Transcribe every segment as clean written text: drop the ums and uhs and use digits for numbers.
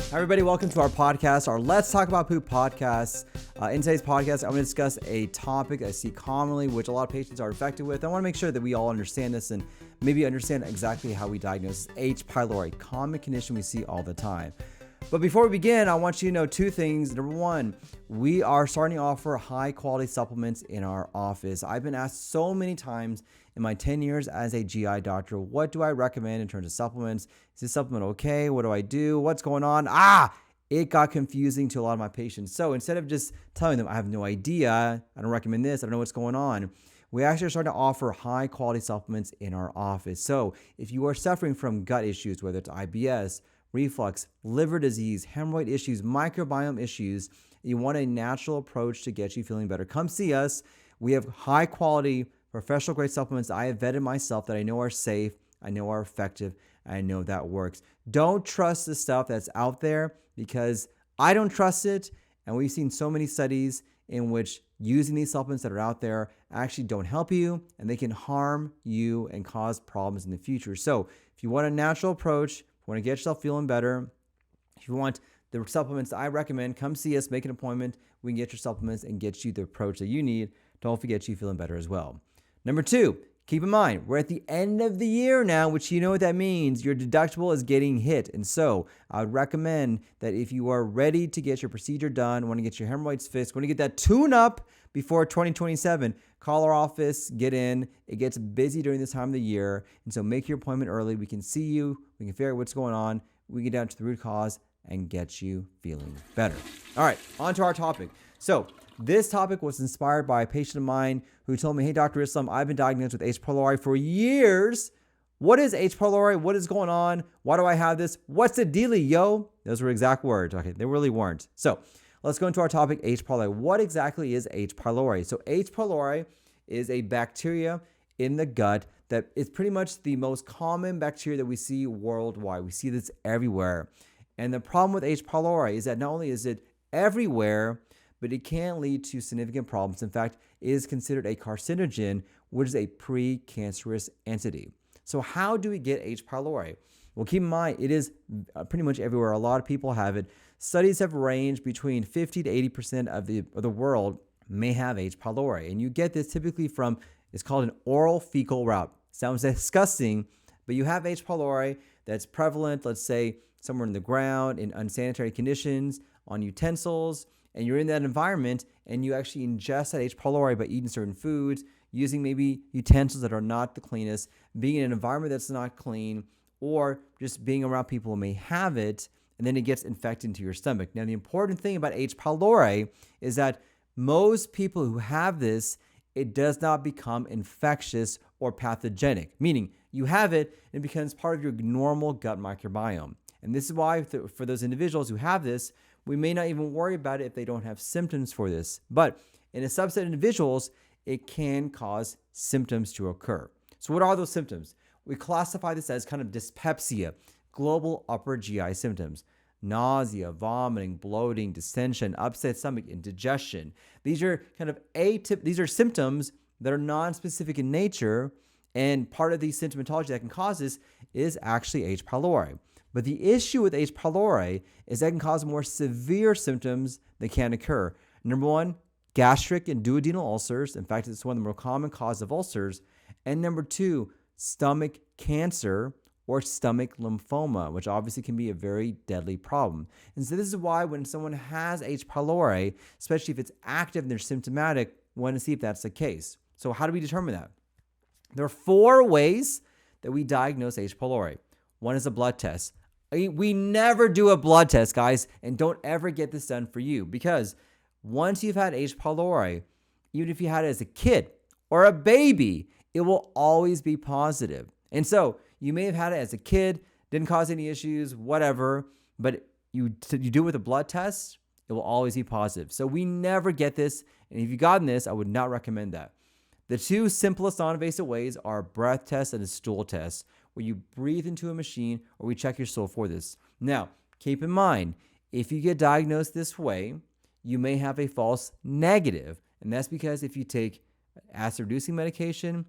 Hi, everybody. Welcome to our podcast, our Let's Talk About Poop podcast. In today's podcast, I'm going to discuss a topic I see commonly, which a lot of patients are affected with. I want to make sure that we all understand this and maybe understand exactly how we diagnose H. pylori, common condition we see all the time. But before we begin, I want you to know two things. Number one, we are starting to offer high quality supplements in our office. I've been asked so many times in my 10 years as a GI doctor, what do I recommend in terms of supplements? Is this supplement okay? What do I do? What's going on? It got confusing to a lot of my patients. So instead of just telling them, I have no idea, I don't recommend this, I don't know what's going on, we actually are starting to offer high quality supplements in our office. So if you are suffering from gut issues, whether it's IBS, reflux, liver disease, hemorrhoid issues, microbiome issues, you want a natural approach to get you feeling better, come see us. We have high quality, professional grade supplements I have vetted myself that I know are safe, I know are effective, and I know that works. Don't trust the stuff that's out there because I don't trust it. And we've seen so many studies in which using these supplements that are out there actually don't help you and they can harm you and cause problems in the future. So if you want a natural approach, want to get yourself feeling better, if you want the supplements I recommend, come see us, make an appointment. We can get your supplements and get you the approach that you need to hopefully get you feeling better as well. Number two, keep in mind, we're at the end of the year now, which you know what that means. Your deductible is getting hit. And so I would recommend that if you are ready to get your procedure done, want to get your hemorrhoids fixed, want to get that tune up before 2027, call our office, get in. It gets busy during this time of the year. And so make your appointment early. We can see you. We can figure out what's going on. We get down to the root cause and get you feeling better. All right, on to our topic. So this topic was inspired by a patient of mine who told me, hey, Dr. Islam, I've been diagnosed with H. pylori for years. What is H. pylori? What is going on? Why do I have this? What's the dealie, yo? Those were exact words. Okay, they really weren't. So let's go into our topic, H. pylori. What exactly is H. pylori? So H. pylori is a bacteria in the gut that is pretty much the most common bacteria that we see worldwide. We see this everywhere. And the problem with H. pylori is that not only is it everywhere, but it can lead to significant problems. In fact, it is considered a carcinogen, which is a precancerous entity. So how do we get H. pylori? Well, keep in mind, it is pretty much everywhere. A lot of people have it. Studies have ranged between 50 to 80% of the world may have H. pylori. And you get this typically from, it's called an oral fecal route. Sounds disgusting, but you have H. pylori that's prevalent, let's say, somewhere in the ground, in unsanitary conditions, on utensils, and you're in that environment and you actually ingest that H. pylori by eating certain foods, using maybe utensils that are not the cleanest, being in an environment that's not clean, or just being around people who may have it, and then it gets infected into your stomach. Now, the important thing about H. pylori is that most people who have this, it does not become infectious or pathogenic, meaning you have it and it becomes part of your normal gut microbiome. And this is why for those individuals who have this, we may not even worry about it if they don't have symptoms for this. But in a subset of individuals, it can cause symptoms to occur. So what are those symptoms? We classify this as kind of dyspepsia, global upper GI symptoms. Nausea, vomiting, bloating, distension, upset stomach, indigestion. These are kind of these are symptoms that are non-specific in nature, and part of the symptomatology that can cause this is actually H. pylori. But the issue with H. pylori is that it can cause more severe symptoms that can occur. Number one, gastric and duodenal ulcers. In fact, it's one of the more common causes of ulcers. And number two, stomach cancer or stomach lymphoma, which obviously can be a very deadly problem. And so this is why when someone has H. pylori, especially if it's active and they're symptomatic, we want to see if that's the case. So how do we determine that? There are 4 ways that we diagnose H. pylori. One is a blood test. We never do a blood test, guys, and don't ever get this done for you, because once you've had H. pylori, even if you had it as a kid or a baby, it will always be positive. And so you may have had it as a kid, didn't cause any issues, whatever, but you do it with a blood test, it will always be positive. So we never get this, and if you've gotten this, I would not recommend that. The 2 simplest non-invasive ways are a breath test and a stool test, where you breathe into a machine or we check your stool for this. Now, keep in mind, if you get diagnosed this way, you may have a false negative. And that's because if you take acid-reducing medication,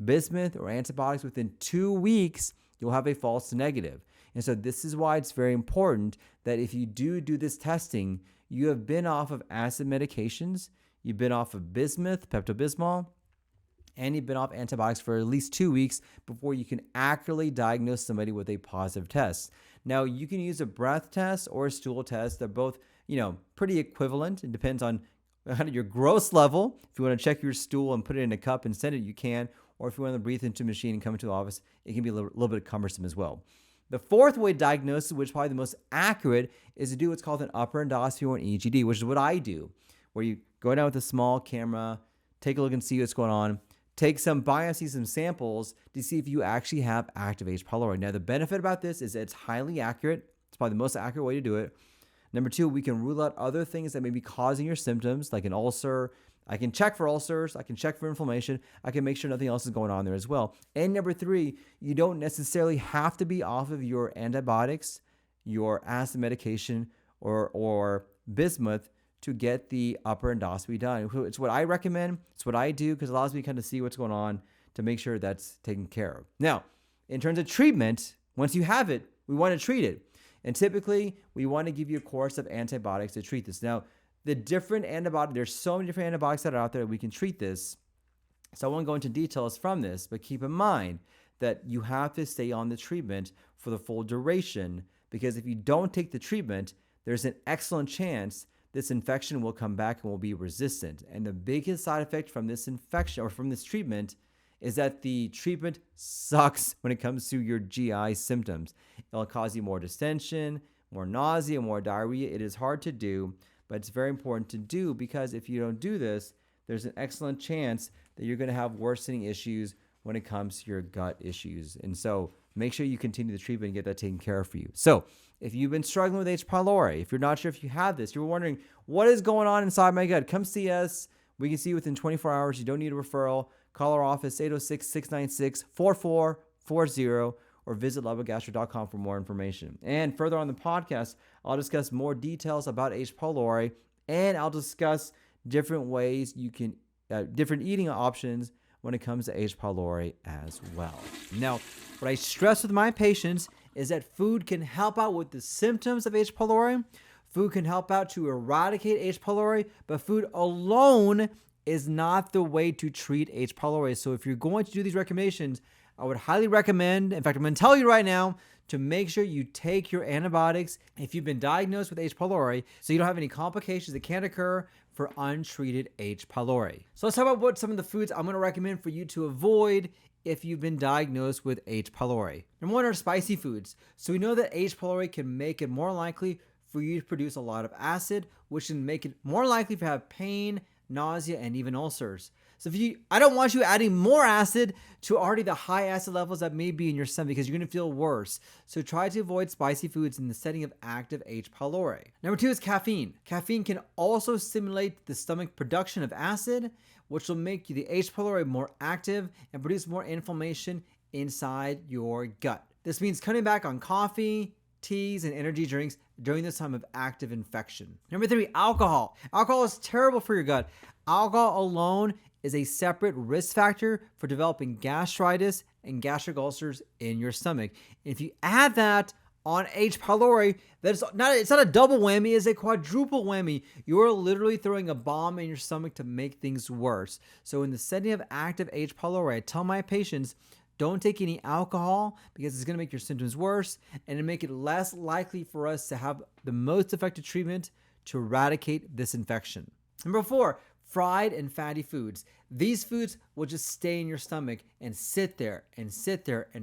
bismuth, or antibiotics within 2 weeks, you'll have a false negative. And so this is why it's very important that if you do this testing, you have been off of acid medications, you've been off of bismuth, Pepto-Bismol, and you've been off antibiotics for at least 2 weeks before you can accurately diagnose somebody with a positive test. Now, you can use a breath test or a stool test. They're both, pretty equivalent. It depends on kind of your gross level. If you want to check your stool and put it in a cup and send it, you can. Or if you want to breathe into a machine and come into the office, it can be a little bit cumbersome as well. The fourth way to diagnose, which is probably the most accurate, is to do what's called an upper endoscopy or an EGD, which is what I do, where you go down with a small camera, take a look and see what's going on, take some biopsy, some samples to see if you actually have active H. pylori. Now, the benefit about this is it's highly accurate. It's probably the most accurate way to do it. Number two, we can rule out other things that may be causing your symptoms, like an ulcer. I can check for ulcers. I can check for inflammation. I can make sure nothing else is going on there as well. And number three, you don't necessarily have to be off of your antibiotics, your acid medication, or bismuth to get the upper endoscopy done. It's what I recommend. It's what I do because it allows me to kind of see what's going on to make sure that's taken care of. Now, in terms of treatment, once you have it, we want to treat it. And typically, we want to give you a course of antibiotics to treat this. Now, the different antibiotics, there's so many different antibiotics that are out there that we can treat this. So I won't go into details from this, but keep in mind that you have to stay on the treatment for the full duration, because if you don't take the treatment, there's an excellent chance this infection will come back and will be resistant. And the biggest side effect from this infection or from this treatment is that the treatment sucks when it comes to your GI symptoms. It'll cause you more distension, more nausea, more diarrhea. It is hard to do, but it's very important to do because if you don't do this, there's an excellent chance that you're going to have worsening issues when it comes to your gut issues. And so make sure you continue the treatment and get that taken care of for you. So if you've been struggling with H. pylori, if you're not sure if you have this, you're wondering, what is going on inside my gut? Come see us. We can see you within 24 hours. You don't need a referral. Call our office, 806-696-4440, or visit lovegastro.com for more information. And further on the podcast, I'll discuss more details about H. pylori, and I'll discuss different ways you can, different eating options when it comes to H. pylori as well. Now, what I stress with my patients is that food can help out with the symptoms of H. pylori. Food can help out to eradicate H. pylori, but food alone is not the way to treat H. pylori. So if you're going to do these recommendations, I would highly recommend, in fact, I'm going to tell you right now, to make sure you take your antibiotics if you've been diagnosed with H. pylori so you don't have any complications that can occur for untreated H. pylori. So let's talk about what some of the foods I'm going to recommend for you to avoid if you've been diagnosed with H. pylori. Number one are spicy foods. So we know that H. pylori can make it more likely for you to produce a lot of acid, which can make it more likely to have pain, nausea, and even ulcers. So I don't want you adding more acid to already the high acid levels that may be in your stomach because you're going to feel worse. So try to avoid spicy foods in the setting of active H. pylori. Number two is caffeine. Caffeine can also stimulate the stomach production of acid, which will make the H. pylori more active and produce more inflammation inside your gut. This means cutting back on coffee, teas, and energy drinks during this time of active infection. Number three, alcohol. Alcohol is terrible for your gut. Alcohol alone is a separate risk factor for developing gastritis and gastric ulcers in your stomach. If you add that on H. pylori, it's not a double whammy, it's a quadruple whammy. You're literally throwing a bomb in your stomach to make things worse. So in the setting of active H. pylori, I tell my patients, don't take any alcohol because it's going to make your symptoms worse and to make it less likely for us to have the most effective treatment to eradicate this infection. Number four, fried and fatty foods. These foods will just stay in your stomach and sit there and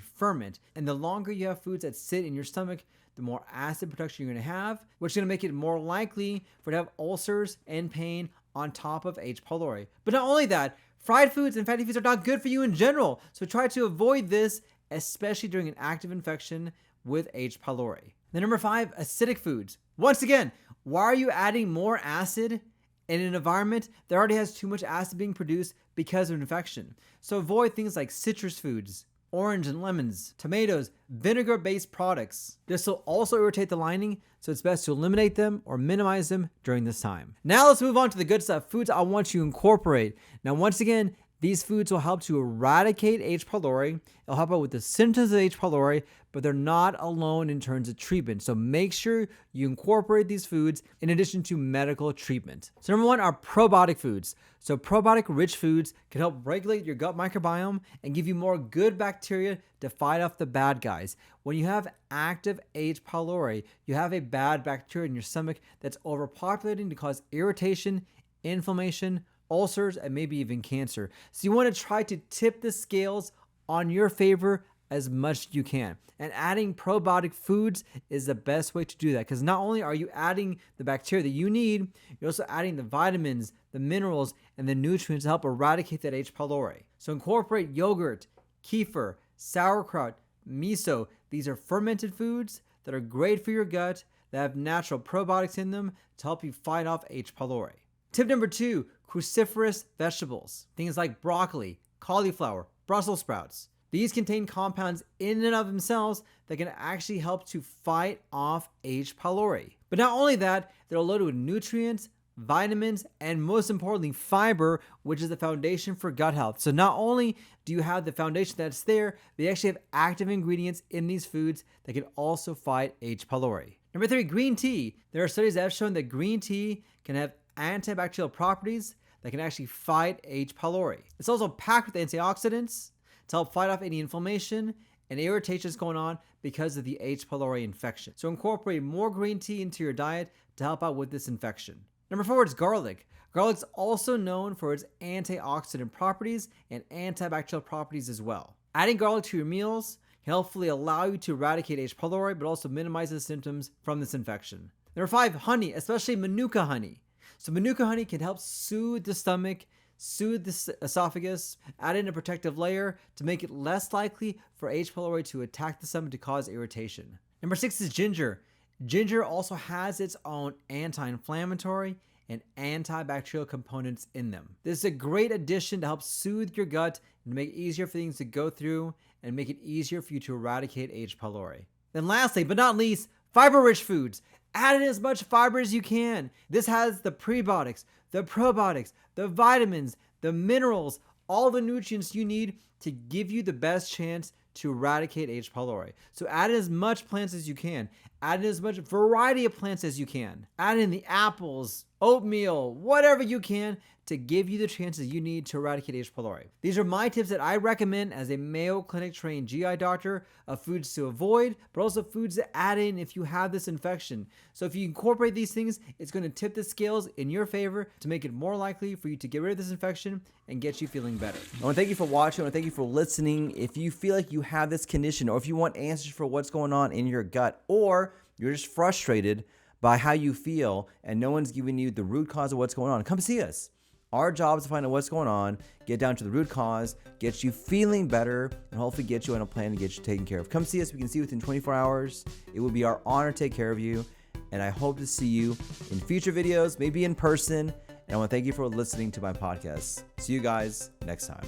ferment. And the longer you have foods that sit in your stomach, the more acid production you're going to have, which is going to make it more likely for you to have ulcers and pain on top of H. pylori. But not only that, fried foods and fatty foods are not good for you in general. So try to avoid this, especially during an active infection with H. pylori. Then number five, acidic foods. Once again, why are you adding more acid in an environment that already has too much acid being produced because of infection? So avoid things like citrus foods, orange and lemons, tomatoes, vinegar-based products. This will also irritate the lining, so it's best to eliminate them or minimize them during this time. Now let's move on to the good stuff, foods I want you to incorporate. Now once again, these foods will help to eradicate H. pylori. It'll help out with the symptoms of H. pylori, but they're not alone in terms of treatment. So make sure you incorporate these foods in addition to medical treatment. So number one are probiotic foods. So probiotic-rich foods can help regulate your gut microbiome and give you more good bacteria to fight off the bad guys. When you have active H. pylori, you have a bad bacteria in your stomach that's overpopulating to cause irritation, inflammation, ulcers, and maybe even cancer. So you want to try to tip the scales on your favor as much as you can. And adding probiotic foods is the best way to do that, because not only are you adding the bacteria that you need, you're also adding the vitamins, the minerals, and the nutrients to help eradicate that H. pylori. So incorporate yogurt, kefir, sauerkraut, miso. These are fermented foods that are great for your gut, that have natural probiotics in them to help you fight off H. pylori. Tip number 2, cruciferous vegetables. Things like broccoli, cauliflower, Brussels sprouts. These contain compounds in and of themselves that can actually help to fight off H. pylori. But not only that, they're loaded with nutrients, vitamins, and most importantly, fiber, which is the foundation for gut health. So not only do you have the foundation that's there, they actually have active ingredients in these foods that can also fight H. pylori. Number 3, green tea. There are studies that have shown that green tea can have antibacterial properties that can actually fight H. pylori. It's also packed with antioxidants to help fight off any inflammation and irritations going on because of the H. pylori infection. So incorporate more green tea into your diet to help out with this infection. Number 4 is garlic. Garlic's also known for its antioxidant properties and antibacterial properties as well. Adding garlic to your meals can hopefully allow you to eradicate H. pylori, but also minimize the symptoms from this infection. Number 5, honey, especially Manuka honey. So Manuka honey can help soothe the stomach, soothe the esophagus, add in a protective layer to make it less likely for H. pylori to attack the stomach to cause irritation. Number 6 is ginger. Ginger also has its own anti-inflammatory and antibacterial components in them. This is a great addition to help soothe your gut and make it easier for things to go through and make it easier for you to eradicate H. pylori. Then lastly, but not least, fiber-rich foods. Add in as much fiber as you can. This has the prebiotics, the probiotics, the vitamins, the minerals, all the nutrients you need to give you the best chance to eradicate H. pylori. So add in as much plants as you can. Add in as much variety of plants as you can. Add in the apples, oatmeal, whatever you can to give you the chances you need to eradicate H. pylori. These are my tips that I recommend as a Mayo Clinic trained GI doctor of foods to avoid, but also foods to add in if you have this infection. So if you incorporate these things, it's going to tip the scales in your favor to make it more likely for you to get rid of this infection and get you feeling better. I want to thank you for watching. I want to thank you for listening. If you feel like you have this condition, or if you want answers for what's going on in your gut, or you're just frustrated by how you feel and no one's giving you the root cause of what's going on, come see us. Our job is to find out what's going on, get down to the root cause, get you feeling better, and hopefully get you on a plan to get you taken care of. Come see us. We can see you within 24 hours. It will be our honor to take care of you. And I hope to see you in future videos, maybe in person. And I want to thank you for listening to my podcast. See you guys next time.